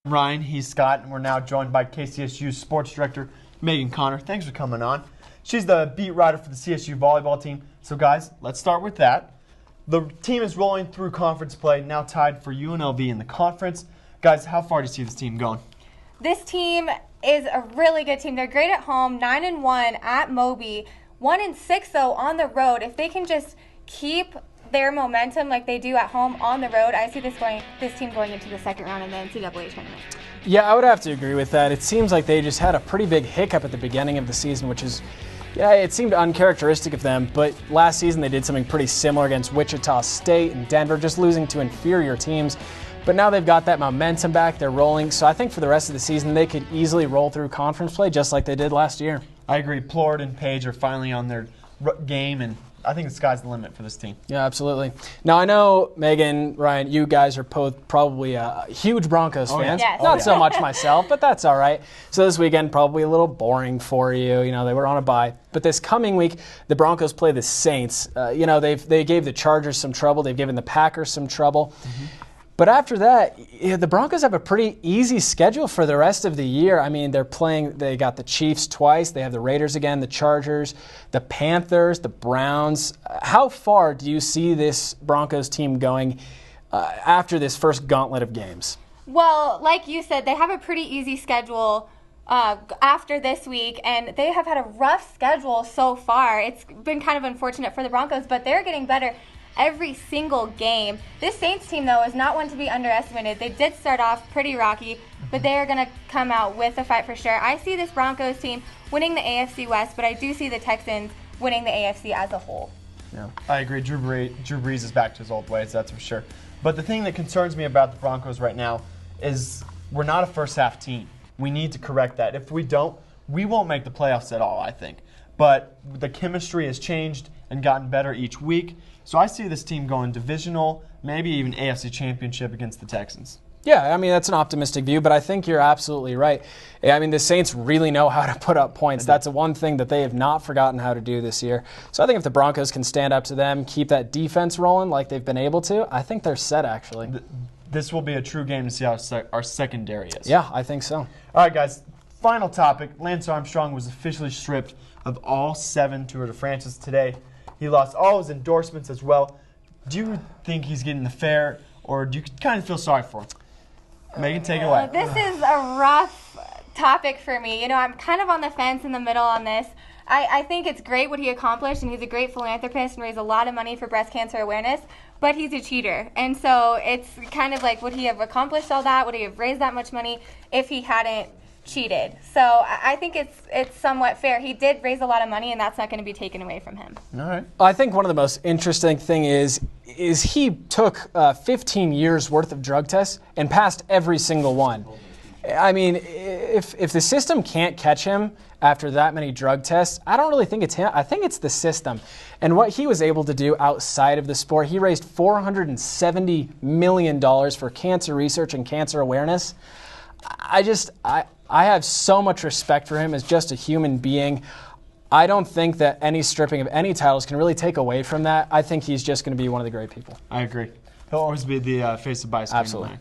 Ryan, he's Scott, and we're now joined by KCSU Sports Director Megan Connor. Thanks for coming on. She's the beat writer for the CSU volleyball team. So guys, let's start with that. The team is rolling through conference play, now tied for UNLV in the conference. Guys, how far do you see this team going? This team is a really good team. They're great at home, 9-1 at Moby, 1-6 though on the road. If they can just keep their momentum like they do at home on the road, I see this team going into the second round in the NCAA tournament. Yeah, I would have to agree with that. It seems like they just had a pretty big hiccup at the beginning of the season, which is, yeah, it seemed uncharacteristic of them. But last season they did something pretty similar against Wichita State and Denver, just losing to inferior teams. But now they've got that momentum back. They're rolling. So I think for the rest of the season they could easily roll through conference play just like they did last year. I agree. Plord and Page are finally on their game, and I think the sky's the limit for this team. Yeah, absolutely. Now, I know, Megan, Ryan, you guys are both probably huge Broncos fans. Yes. Not so much myself, but that's all right. So this weekend, probably a little boring for you. You know, they were on a bye. But this coming week, the Broncos play the Saints. They gave the Chargers some trouble. They've given the Packers some trouble. Mm-hmm. But after that, the Broncos have a pretty easy schedule for the rest of the year. I mean, they got the Chiefs twice. They have the Raiders again, the Chargers, the Panthers, the Browns. How far do you see this Broncos team going after this first gauntlet of games? Well, like you said, they have a pretty easy schedule after this week, and they have had a rough schedule so far. It's been kind of unfortunate for the Broncos, but they're getting better every single game. This Saints team, though, is not one to be underestimated. They did start off pretty rocky, but they are going to come out with a fight for sure. I see this Broncos team winning the AFC West, but I do see the Texans winning the AFC as a whole. Yeah, I agree. Drew Brees is back to his old ways, that's for sure. But the thing that concerns me about the Broncos right now is we're not a first-half team. We need to correct that. If we don't, we won't make the playoffs at all, I think. But the chemistry has changed and gotten better each week. So I see this team going divisional, maybe even AFC Championship against the Texans. Yeah, I mean, that's an optimistic view, but I think you're absolutely right. I mean, the Saints really know how to put up points. That's one thing that they have not forgotten how to do this year. So I think if the Broncos can stand up to them, keep that defense rolling like they've been able to, I think they're set, actually. This will be a true game to see how our secondary is. Yeah, I think so. All right, guys, final topic. Lance Armstrong was officially stripped of all 7 Tour de France's today. He lost all his endorsements as well. Do you think he's getting the fair, or do you kind of feel sorry for him? Megan, take it away. This is a rough topic for me. You know, I'm kind of on the fence in the middle on this. I think it's great what he accomplished, and he's a great philanthropist and raised a lot of money for breast cancer awareness, but he's a cheater. And so it's kind of like, would he have accomplished all that? Would he have raised that much money if he hadn't cheated? So I think it's somewhat fair. He did raise a lot of money, and that's not going to be taken away from him. All right. I think one of the most interesting thing is he took 15 years worth of drug tests and passed every single one. I mean, if the system can't catch him after that many drug tests, I don't really think it's him. I think it's the system. And what he was able to do outside of the sport, he raised $470 million for cancer research and cancer awareness. I have so much respect for him as just a human being. I don't think that any stripping of any titles can really take away from that. I think he's just going to be one of the great people. I agree. He'll always be the face of bicycling. Absolutely.